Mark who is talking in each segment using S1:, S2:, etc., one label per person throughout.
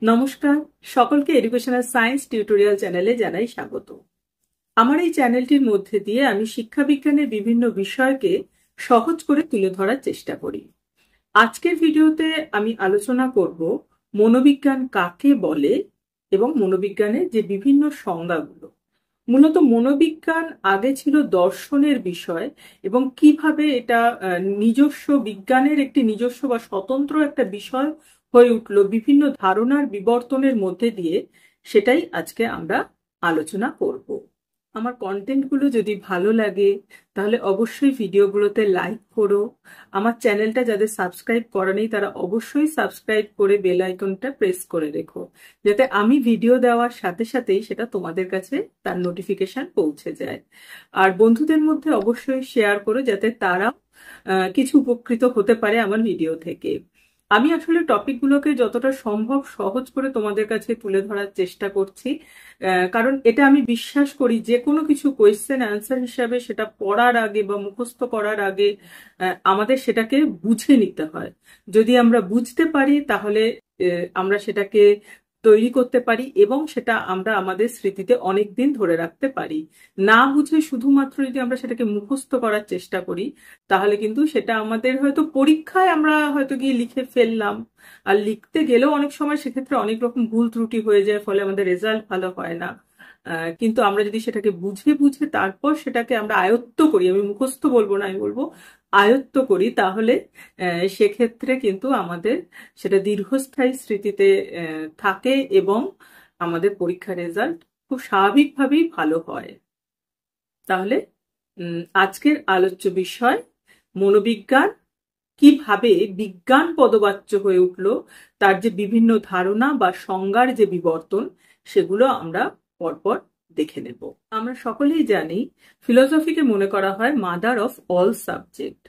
S1: নমস্কার, সকলকে educational science tutorial চ্যানেলে জানাই স্বাগত। আমার এই চ্যানেলটির মধ্যে দিয়ে আমি শিক্ষা বিজ্ঞানের বিভিন্ন বিষয়কে সহজ করে তুলে ধরার চেষ্টা করি। আজকের ভিডিওতে আমি আলোচনা করব মনোবিজ্ঞান কাকে বলে এবং মনোবিজ্ঞানের যে বিভিন্ন সংজ্ঞাগুলো। মূলত মনোবিজ্ঞান আগে ছিল দর্শনের বিষয় এবং কিভাবে এটা নিজস্ব বিজ্ঞানের একটি নিজস্ব বা স্বতন্ত্র একটা বিষয় হয়ে উঠলো বিভিন্ন ধারণার বিবর্তনের মধ্যে দিয়ে, সেটাই আজকে আমরা আলোচনা করব। আমার কন্টেন্টগুলো যদি ভালো লাগে তাহলে অবশ্যই ভিডিওগুলোতে লাইক করো। আমার চ্যানেলটা যাদের সাবস্ক্রাইব করা নেই তারা অবশ্যই সাবস্ক্রাইব করে বেল আইকনটা প্রেস করে রেখো, যাতে আমি ভিডিও দেওয়ার সাথে সাথেই সেটা তোমাদের কাছে তার নোটিফিকেশন পৌঁছে যায়। আর বন্ধুদের মধ্যে অবশ্যই শেয়ার করো যাতে তারা কিছু উপকৃত হতে পারে আমার ভিডিও থেকে। আমি আসলে টপিকগুলোকে যতটা সম্ভব সহজ করে তোমাদের কাছে তুলে ধরার চেষ্টা করছি, কারণ এটা আমি বিশ্বাস করি যে কোনো কিছু কোয়েশ্চেন অ্যান্সার হিসাবে সেটা পড়ার আগে বা মুখস্থ করার আগে আমাদের সেটাকে বুঝে নিতে হয়। যদি আমরা বুঝতে পারি তাহলে আমরা সেটাকে তৈরি করতে পারি এবং সেটা আমরা আমাদের স্মৃতিতে অনেক দিন ধরে রাখতে পারি। না বুঝে শুধুমাত্র যদি আমরা সেটাকে মুখস্থ করার চেষ্টা করি তাহলে কিন্তু সেটা আমাদের হয়তো পরীক্ষায় আমরা হয়তো গিয়ে লিখে ফেললাম, আর লিখতে গেলেও অনেক সময় সেক্ষেত্রে অনেক রকম ভুল ত্রুটি হয়ে যায়, ফলে আমাদের রেজাল্ট ভালো হয় না। কিন্তু আমরা যদি সেটাকে বুঝে বুঝে তারপর সেটাকে আমরা আয়ত্ত করি, আমি মুখস্থ বলবো না, আমি বলবো আয়ত্ত করি, তাহলে সেক্ষেত্রে কিন্তু আমাদের সেটা দীর্ঘস্থায়ী স্মৃতিতে থাকে এবং আমাদের পরীক্ষার রেজাল্ট খুব স্বাভাবিকভাবেই ভালো হয়। তাহলে আজকের আলোচ্য বিষয় মনোবিজ্ঞান কিভাবে বিজ্ঞান পদবাচ্য হয়ে উঠলো, তার যে বিভিন্ন ধারণা বা সংজ্ঞার যে বিবর্তন সেগুলো আমরা পরপর দেখে নেব। আমরা সকলেই জানি ফিলোসফিকে মনে করা হয় মাদার অফ অল সাবজেক্ট।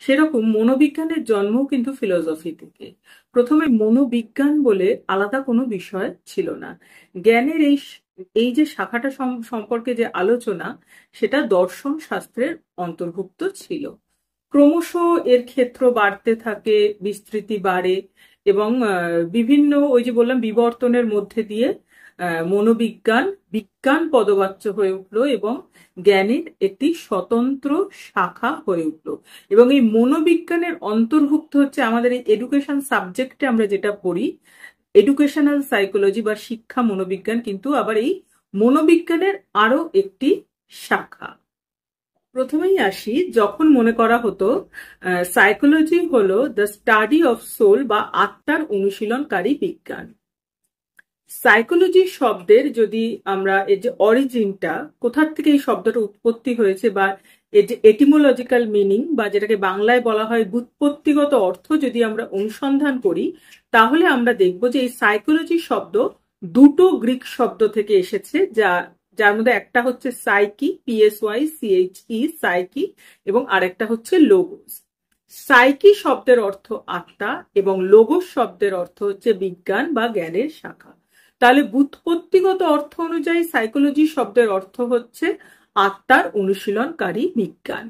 S1: সেরকম মনোবিজ্ঞানের জন্মও কিন্তু ফিলোসফি থেকে। প্রথমে মনোবিজ্ঞান বলে আলাদা কোনো বিষয় ছিল না। জ্ঞানের এই যে শাখাটা সম্পর্কে যে আলোচনা সেটা দর্শন শাস্ত্রের অন্তর্ভুক্ত ছিল। ক্রমশ এর ক্ষেত্র বাড়তে থাকে, বিস্তৃতি বাড়ে এবং বিভিন্ন ওই যে বললাম বিবর্তনের মধ্যে দিয়ে মনোবিজ্ঞান বিজ্ঞান পদবাচ্য হয়ে উঠলো এবং জ্ঞানের একটি স্বতন্ত্র শাখা হয়ে উঠলো। এবং এই মনোবিজ্ঞানের অন্তর্ভুক্ত হচ্ছে আমাদের এই এডুকেশন সাবজেক্টে আমরা যেটা পড়ি, এডুকেশনাল সাইকোলজি বা শিক্ষা মনোবিজ্ঞান, কিন্তু আবার এই মনোবিজ্ঞানের আরো একটি শাখা। প্রথমেই আসি, যখন মনে করা হতো সাইকোলজি হলো দ্য স্টাডি অফ সোল বা আত্মার অনুশীলনকারী বিজ্ঞান। সাইকোলজি শব্দের যদি আমরা এর যে অরিজিনটা, কোথার থেকে এই শব্দটা উৎপত্তি হয়েছে বা এর যে এটিমোলজিক্যাল মিনিং বা যেটাকে বাংলায় বলা হয় ব্যুৎপত্তিগত অর্থ যদি আমরা অনুসন্ধান করি, তাহলে আমরা দেখব যে এই সাইকোলজি শব্দ দুটো গ্রিক শব্দ থেকে এসেছে, যার মধ্যে একটা হচ্ছে সাইকি, PSYCHE সাইকি, এবং আরেকটা হচ্ছে লোগোস। সাইকি শব্দের অর্থ আত্মা এবং লোগোস শব্দের অর্থ হচ্ছে বিজ্ঞান বা জ্ঞানের শাখা। তাহলে ব্যুৎপত্তিগত অর্থ অনুযায়ী সাইকোলজি শব্দের অর্থ হচ্ছে আত্মার অনুশীলনকারী বিজ্ঞান।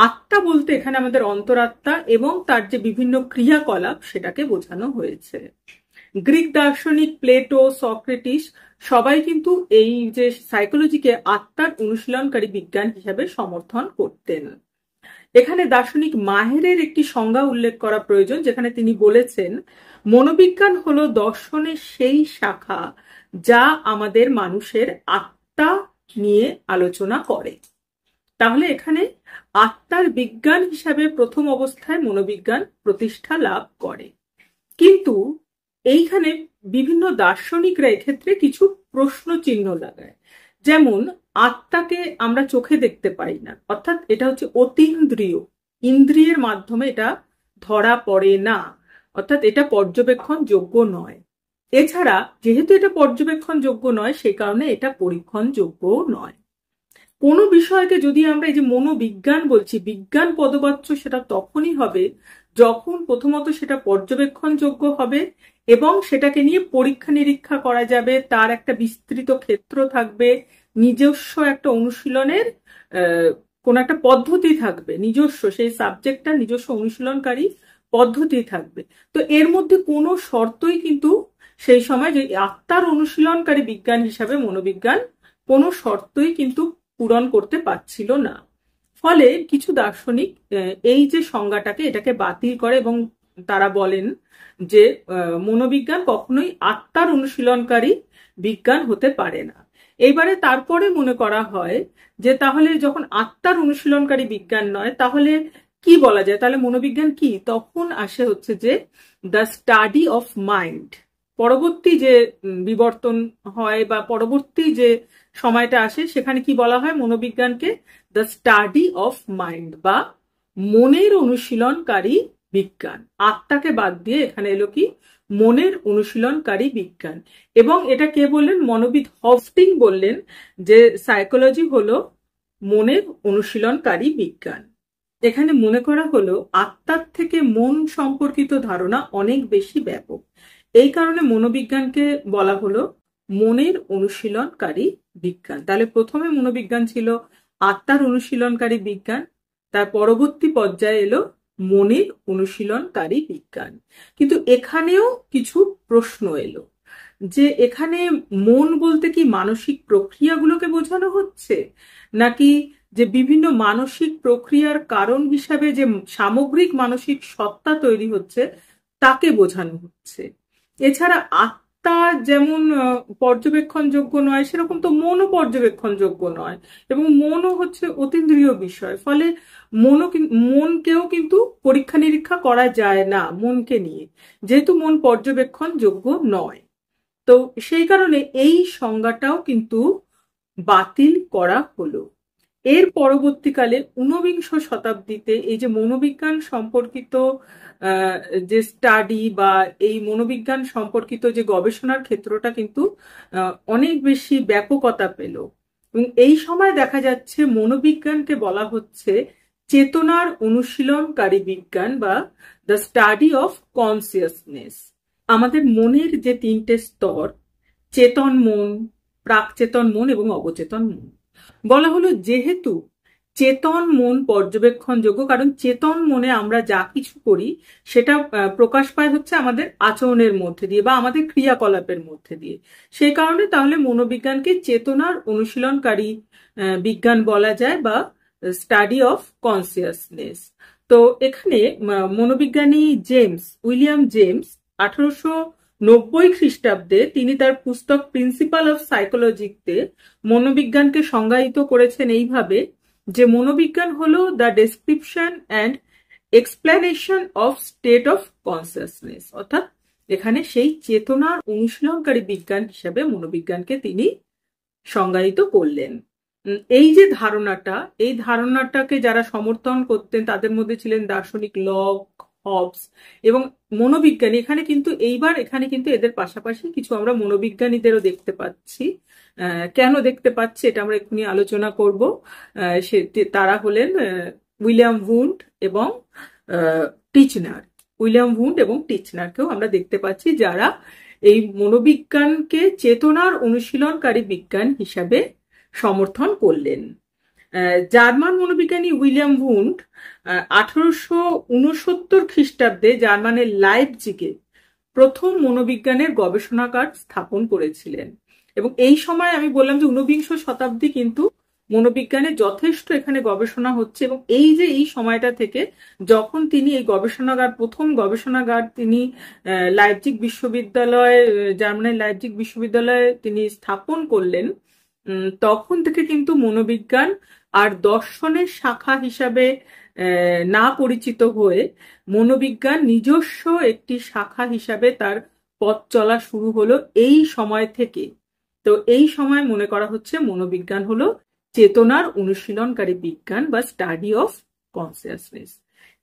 S1: আত্মা বলতে এখানে আমাদের অন্তরাত্মা এবং তার যে বিভিন্ন ক্রিয়াকলাপ সেটাকে বোঝানো হয়েছে। গ্রিক দার্শনিক প্লেটো, সক্রেটিস সবাই কিন্তু এই যে সাইকোলজিকে আত্মার অনুশীলনকারী বিজ্ঞান হিসাবে সমর্থন করতেন। এখানে দার্শনিক মাহেরের একটি সংজ্ঞা উল্লেখ করা প্রয়োজন, যেখানে তিনি বলেছেন মনোবিজ্ঞান হলো দর্শনের সেই শাখা যা আমাদের মানুষের আত্মা নিয়ে আলোচনা করে। তাহলে এখানে আত্মার বিজ্ঞান হিসাবে প্রথম অবস্থায় মনোবিজ্ঞান প্রতিষ্ঠা লাভ করে। কিন্তু এইখানে বিভিন্ন দার্শনিকরা এক্ষেত্রে কিছু প্রশ্ন চিহ্ন লাগায়। যেমন আত্মাকে আমরা চোখে দেখতে পাই না, অর্থাৎ এটা হচ্ছে অতীন্দ্রিয়, ইন্দ্রিয়ের মাধ্যমে এটা ধরা পড়ে না, অর্থাৎ এটা পর্যবেক্ষণ যোগ্য নয়। এছাড়া যেহেতু এটা পর্যবেক্ষণ যোগ্য নয় সেই কারণে এটা পরীক্ষণ যোগ্য নয়। কোনো বিষয়কে যদি আমরা এই যে মনোবিজ্ঞান বলছি, বিজ্ঞান পদবাচ্য সেটা তখনই হবে যখন প্রথমত সেটা পর্যবেক্ষণ যোগ্য হবে এবং সেটাকে নিয়ে পরীক্ষা নিরীক্ষা করা যাবে, তার একটা বিস্তৃত ক্ষেত্র থাকবে, নিজস্ব একটা অনুশীলনের কোন একটা পদ্ধতি থাকবে, নিজস্ব সেই সাবজেক্টটা নিজস্ব অনুশীলনকারী পদ্ধতি থাকবে। তো এর মধ্যে কোনো শর্তই কিন্তু সেই সময় যে আত্মার অনুশীলনকারী বিজ্ঞান হিসাবে মনোবিজ্ঞান কোনো শর্তই কিন্তু পূরণ করতে পারছিল না। ফলে কিছু দার্শনিক এই যে সংজ্ঞাটাকে এটাকে বাতিল করে এবং তারা বলেন যে মনোবিজ্ঞান কখনোই আত্মার অনুশীলনকারী বিজ্ঞান হতে পারে না। এইবারে তারপরে মনে করা হয় যে তাহলে যখন আত্মার অনুশীলনকারী বিজ্ঞান নয় তাহলে কি বলা যায়, তাহলে মনোবিজ্ঞান কি? তখন আসে হচ্ছে যে দ্য স্টাডি অফ মাইন্ড। পরবর্তী যে বিবর্তন হয় বা পরবর্তী যে সময়টা আসে সেখানে কি বলা হয় মনোবিজ্ঞানকে? দ্য স্টাডি অফ মাইন্ড বা মনের অনুশীলনকারী বিজ্ঞান। আত্মাকে বাদ দিয়ে এখানে এলো কি মনের অনুশীলনকারী বিজ্ঞান। এবং এটা কে বললেন? মনোবিদ হফস্টিং বললেন যে সাইকোলজি হলো মনের অনুশীলনকারী বিজ্ঞান। এখানে মনে করা হলো আত্মার থেকে মন সম্পর্কিত ধারণা অনেক বেশি ব্যাপক, এই কারণে মনোবিজ্ঞানকে বলা হলো মনের অনুশীলনকারী বিজ্ঞান। তাহলে প্রথমে মনোবিজ্ঞান ছিল আত্মার অনুশীলনকারী বিজ্ঞান, তার পরবর্তী পর্যায়ে এলো মনের অনুশীলনকারী বিজ্ঞান। কিন্তু এখানেও কিছু প্রশ্ন এলো যে এখানে মন বলতে কি মানসিক প্রক্রিয়াগুলোকে বোঝানো হচ্ছে, নাকি যে বিভিন্ন মানসিক প্রক্রিয়ার কারণ হিসাবে যে সামগ্রিক মানসিক সত্তা তৈরি হচ্ছে তাকে বোঝানো হচ্ছে? এছাড়া আত্মা যেমন পর্যবেক্ষণযোগ্য নয় সেরকম তো মনও পর্যবেক্ষণযোগ্য নয়, এবং মনও হচ্ছে অতীন্দ্রিয় বিষয়। ফলে মনকেও কিন্তু পরীক্ষা নিরীক্ষা করা যায় না মনকে নিয়ে, যেহেতু মন পর্যবেক্ষণযোগ্য নয়। তো সেই কারণে এই সংজ্ঞাটাও কিন্তু বাতিল করা হলো। এর পরবর্তীকালে ঊনবিংশ শতাব্দীতে এই যে মনোবিজ্ঞান সম্পর্কিত যে স্টাডি বা এই মনোবিজ্ঞান সম্পর্কিত যে গবেষণার ক্ষেত্রটা কিন্তু অনেক বেশি ব্যাপকতা পেল। এবং এই সময় দেখা যাচ্ছে মনোবিজ্ঞানকে বলা হচ্ছে চেতনার অনুশীলনকারী বিজ্ঞান বা দ্য স্টাডি অফ কনসিয়াসনেস। আমাদের মনের যে তিনটে স্তর, চেতন মন, প্রাকচেতন মন এবং অবচেতন মন, বলা হলো যেহেতু চেতন মন পর্যবেক্ষণযোগ্য, কারণ চেতন মনে আমরা যা কিছু করি সেটা প্রকাশ পায় হচ্ছে আমাদের আচরণের মধ্যে দিয়ে বা আমাদের ক্রিয়াকলাপের মধ্যে দিয়ে, সেই কারণে তাহলে মনোবিজ্ঞানকে চেতনার অনুশীলনকারী বিজ্ঞান বলা যায় বা স্টাডি অফ কনসিয়াসনেস। তো এখানে মনোবিজ্ঞানী উইলিয়াম জেমস 1890 খ্রিস্টাব্দে তিনি তার পুস্তক প্রিন্সিপাল অফ সাইকোলজিতে মনোবিজ্ঞানকে সংজ্ঞায়িত করেছেন এইভাবে যে মনোবিজ্ঞান হলো the description and explanation of state of consciousness. অর্থাৎ এখানে সেই চেতনার অনুশীলনকারী বিজ্ঞান হিসেবে মনোবিজ্ঞানকে তিনি সংজ্ঞায়িত করলেন। এই যে ধারণাটা, এই ধারণাটাকে যারা সমর্থন করতেন তাদের মধ্যে ছিলেন দার্শনিক লক, হবস এবং মনোবিজ্ঞানী। এখানে কিন্তু এদের পাশাপাশি কিছু আমরা মনোবিজ্ঞানীদেরও দেখতে পাচ্ছি। কেন দেখতে পাচ্ছি এটা আমরা এক্ষুনি আলোচনা করব। তারা হলেন উইলিয়াম উন্ড এবং টিচনারকেও আমরা দেখতে পাচ্ছি, যারা এই মনোবিজ্ঞানকে চেতনার অনুশীলনকারী বিজ্ঞান হিসাবে সমর্থন করলেন। জার্মান মনোবিজ্ঞানী উইলিয়াম উন্ড 1869 খ্রিস্টাব্দে জার্মানের লাইপজিগে প্রথম মনোবিজ্ঞানের গবেষণাগার স্থাপন করেছিলেন। এবং এই সময় আমি বললাম যে ঊনবিংশ শতাব্দী কিন্তু মনোবিজ্ঞানের যথেষ্ট এখানে গবেষণা হচ্ছে, এবং এই সময়টা থেকে যখন তিনি এই প্রথম গবেষণাগার তিনি জার্মানির লাইপজিগ বিশ্ববিদ্যালয়ে তিনি স্থাপন করলেন, তখন থেকে কিন্তু মনোবিজ্ঞান আর দর্শনের শাখা হিসাবে না পরিচিত হয়ে মনোবিজ্ঞান নিজস্ব একটি শাখা হিসাবে তার পথ চলা শুরু হলো এই সময় থেকে। তো এই সময় মনে করা হচ্ছে মনোবিজ্ঞান হলো চেতনার অনুশীলনকারী বিজ্ঞান বা স্টাডি অফ কনসিয়াসনেস।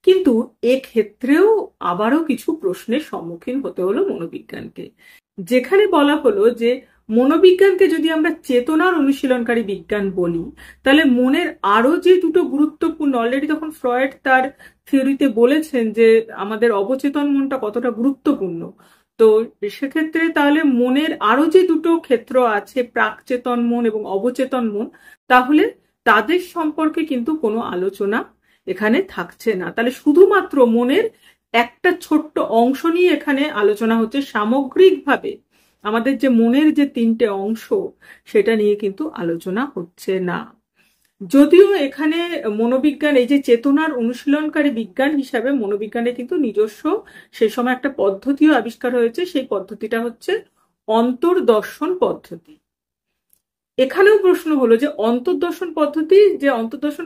S1: কিন্তু এক্ষেত্রেও আবারও কিছু প্রশ্নের সম্মুখীন হতে হলো মনোবিজ্ঞানকে, যেখানে বলা হলো যে মনোবিজ্ঞানকে যদি আমরা চেতনার অনুশীলনকারী বিজ্ঞান বলি তাহলে মনের আরো যে দুটো গুরুত্বপূর্ণ, অলরেডি তখন ফ্রয়েড তার থিওরিতে বলেছেন যে আমাদের অবচেতন মনটা কতটা গুরুত্বপূর্ণ। তো সেক্ষেত্রে তাহলে মনের আরো যে দুটো ক্ষেত্র আছে, প্রাকচেতন মন এবং অবচেতন মন, তাহলে তাদের সম্পর্কে কিন্তু কোনো আলোচনা এখানে থাকছে না। তাহলে শুধুমাত্র মনের একটা ছোট্ট অংশ নিয়ে এখানে আলোচনা হচ্ছে, সামগ্রিকভাবে আমাদের যে মনের যে তিনটে অংশ সেটা নিয়ে কিন্তু আলোচনা হচ্ছে না। যদিও এখানে মনোবিজ্ঞান, এই যে চেতনার অনুশীলনকারী বিজ্ঞান হিসাবে মনোবিজ্ঞানে কিন্তু নিজস্ব সেই সময় একটা পদ্ধতিও আবিষ্কার হয়েছে। সেই পদ্ধতিটা হচ্ছে অন্তর্দর্শন পদ্ধতি। এখানেও প্রশ্ন হলো যে অন্তর্দর্শন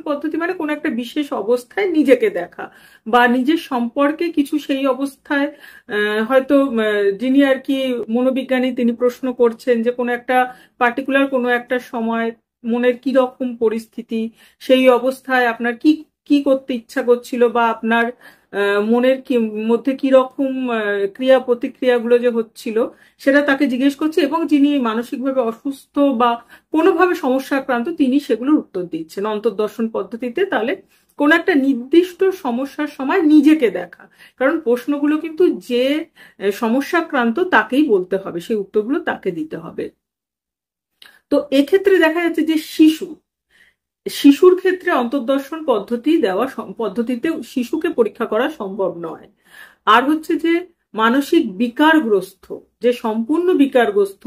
S1: পদ্ধতি মানে কোন একটা বিশেষ অবস্থায় নিজেকে দেখা বা নিজের সম্পর্কে কিছু সেই অবস্থায় হয়তো যিনি আর কি মনোবিজ্ঞানী তিনি প্রশ্ন করছেন যে কোনো একটা পার্টিকুলার কোনো একটা সময় মনের কি রকম পরিস্থিতি, সেই অবস্থায় আপনার কি কি করতে ইচ্ছা করছিল বা আপনার মনের কি মধ্যে কি রকম ক্রিয়া প্রতিক্রিয়াগুলো যে হচ্ছিল সেটা তাকে জিজ্ঞেস করছে, এবং যিনি মানসিকভাবে অসুস্থ বা কোনোভাবে সমস্যাক্রান্ত তিনি সেগুলোর উত্তর দিচ্ছেন অন্তর্দর্শন পদ্ধতিতে। তাহলে কোন একটা নির্দিষ্ট সমস্যার সময় নিজেকে দেখা, কারণ প্রশ্নগুলো কিন্তু যে সমস্যাক্রান্ত তাকেই বলতে হবে, সেই উত্তরগুলো তাকে দিতে হবে। তো এক্ষেত্রে দেখা যাচ্ছে যে শিশুর ক্ষেত্রে অন্তর্দর্শন পদ্ধতিতে শিশুকে পরীক্ষা করা সম্ভব নয়। আর হচ্ছে যে মানসিক বিকারগ্রস্ত, যে সম্পূর্ণ বিকারগ্রস্ত,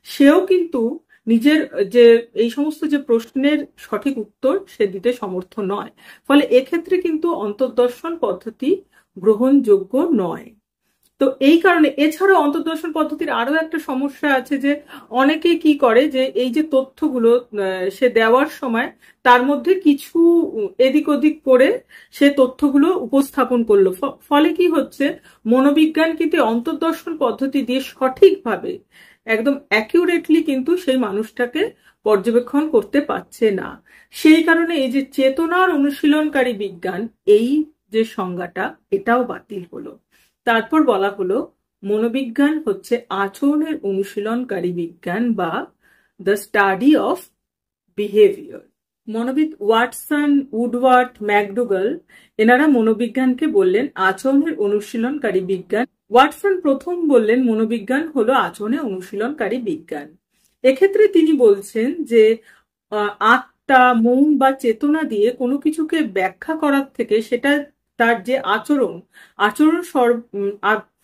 S1: সেও কিন্তু নিজের যে এই সমস্ত যে প্রশ্নের সঠিক উত্তর সে দিতে সমর্থ নয়। ফলে এক্ষেত্রে কিন্তু অন্তর্দর্শন পদ্ধতি গ্রহণযোগ্য নয়। তো এই কারণে এছাড়াও অন্তর্দর্শন পদ্ধতির আরো একটা সমস্যা আছে যে অনেকে কি করে যে এই যে তথ্যগুলো সে দেওয়ার সময় তার মধ্যে কিছু এদিক ওদিক করে সে তথ্যগুলো উপস্থাপন করলো। ফলে কি হচ্ছে, মনোবিজ্ঞান কিন্তু অন্তর্দর্শন পদ্ধতি দিয়ে সঠিকভাবে একদম অ্যাকিউরেটলি কিন্তু সেই মানুষটাকে পর্যবেক্ষণ করতে পারছে না। সেই কারণে এই যে চেতনার অনুশীলনকারী বিজ্ঞান, এই যে সংজ্ঞাটা এটাও বাতিল হলো। তারপর বলা হলো মনোবিজ্ঞান হচ্ছে আচরণের অনুশীলনকারী বিজ্ঞান বা দ্য স্টাডি অফ বিহেভিয়ার। মনোবিদ ওয়াটসন, উডওয়ার্ড, ম্যাকডুগাল এনারা মনোবিজ্ঞানকে বললেন আচরণের অনুশীলনকারী বিজ্ঞান। ওয়াটসন প্রথম বললেন মনোবিজ্ঞান হলো আচরণের অনুশীলনকারী বিজ্ঞান। এক্ষেত্রে তিনি বলছেন যে আত্মা, মন বা চেতনা দিয়ে কোনো কিছুকে ব্যাখ্যা করার থেকে সেটা তার যে আচরণ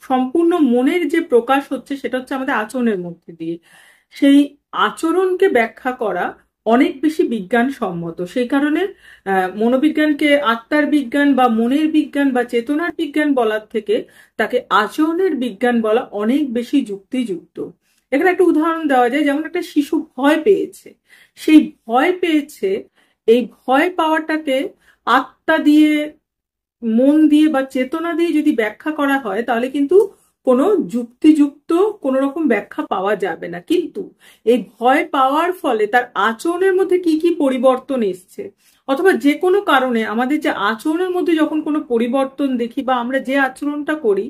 S1: সম্পূর্ণ মনের যে প্রকাশ হচ্ছে সেটা হচ্ছে আমাদের আচরণের মধ্যে দিয়ে, সেই আচরণকে ব্যাখ্যা করা অনেক বেশি বিজ্ঞানসম্মত। সেই কারণে মনোবিজ্ঞানকে আত্মার বিজ্ঞান বা মনের বিজ্ঞান বা চেতনার বিজ্ঞান বলার থেকে তাকে আচরণের বিজ্ঞান বলা অনেক বেশি যুক্তিযুক্ত। এখানে একটা উদাহরণ দেওয়া যায়, যেমন একটা শিশু ভয় পেয়েছে, সেই ভয় পেয়েছে, এই ভয় পাওয়াটাকে আত্মা দিয়ে, মন দিয়ে বা চেতনা দিয়ে যদি ব্যাখ্যা করা হয় তাহলে কিন্তু কোনো যুক্তিযুক্ত কোনো রকম ব্যাখ্যা পাওয়া যাবে না। কিন্তু এই ভয় পাওয়ার ফলে তার আচরণের মধ্যে কি কি পরিবর্তন এসছে, অথবা যে কোনো কারণে আমাদের যে আচরণের মধ্যে যখন কোনো পরিবর্তন দেখি বা আমরা যে আচরণটা করি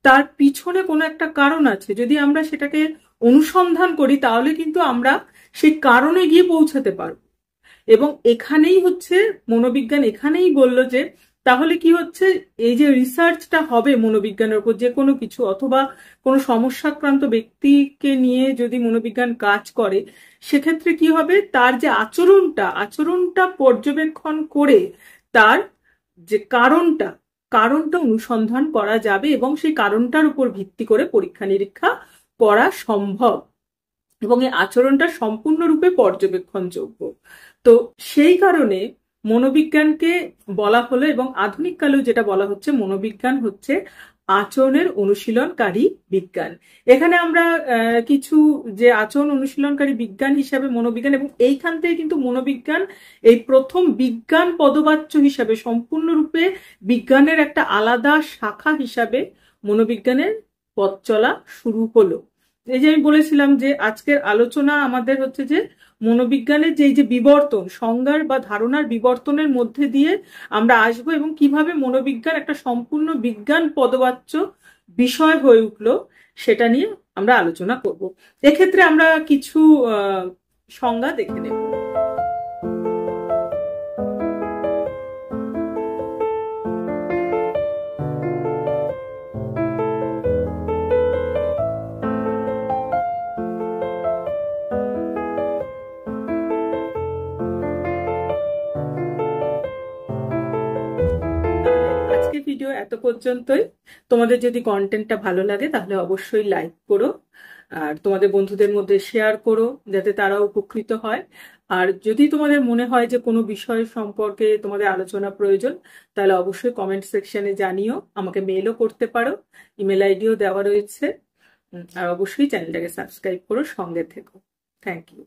S1: তার পিছনে কোনো একটা কারণ আছে, যদি আমরা সেটাকে অনুসন্ধান করি তাহলে কিন্তু আমরা সেই কারণে গিয়ে পৌঁছাতে পারবো। এবং এখানেই হচ্ছে মনোবিজ্ঞান এখানেই বলল যে তাহলে কি হচ্ছে, এই যে রিসার্চটা হবে মনোবিজ্ঞানের উপর যে কোনো কিছু, অথবা কোনো সমস্যাক্রান্ত ব্যক্তিকে নিয়ে যদি মনোবিজ্ঞান কাজ করে সেক্ষেত্রে কি হবে, তার যে আচরণটা পর্যবেক্ষণ করে তার যে কারণটা অনুসন্ধান করা যাবে এবং সেই কারণটার উপর ভিত্তি করে পরীক্ষা নিরীক্ষা করা সম্ভব এবং এই আচরণটা সম্পূর্ণরূপে পর্যবেক্ষণযোগ্য। তো সেই কারণে মনোবিজ্ঞানকে বলা হলো, এবং আধুনিক কালেও যেটা বলা হচ্ছে, মনোবিজ্ঞান হচ্ছে আচরণের অনুশীলনকারী বিজ্ঞান। এখানে আমরা কিছু যে আচরণ অনুশীলনকারী বিজ্ঞান হিসাবে মনোবিজ্ঞান, এবং এইখান থেকে কিন্তু মনোবিজ্ঞান এই প্রথম বিজ্ঞান পদবাচ্য হিসাবে সম্পূর্ণরূপে বিজ্ঞানের একটা আলাদা শাখা হিসাবে মনোবিজ্ঞানের পথ চলা শুরু হলো। এই যে আমি বলেছিলাম যে আজকের আলোচনা আমাদের হচ্ছে যে মনোবিজ্ঞানের যে এই যে বিবর্তন, সংজ্ঞার বা ধারণার বিবর্তনের মধ্যে দিয়ে আমরা আসবো এবং কিভাবে মনোবিজ্ঞান একটা সম্পূর্ণ বিজ্ঞান পদবাচ্য বিষয় হয়ে উঠলো সেটা নিয়ে আমরা আলোচনা করব। এক্ষেত্রে আমরা কিছু সংজ্ঞা দেখে নেব। ভিডিও এত পর্যন্তই। তোমাদের যদি কন্টেন্টটা ভালো লাগে তাহলে অবশ্যই লাইক করো, আর তোমাদের বন্ধুদের মধ্যে শেয়ার করো যাতে তারাও উপকৃত হয়। আর যদি তোমাদের মনে হয় যে কোনো বিষয় সম্পর্কে তোমাদের আলোচনা প্রয়োজন, তাহলে অবশ্যই কমেন্ট সেকশনে জানিও, আমাকে মেলও করতে পারো, ইমেল আইডিও দেওয়া রয়েছে। আর অবশ্যই চ্যানেলটাকে সাবস্ক্রাইব করো, সঙ্গে থেকো। Thank you.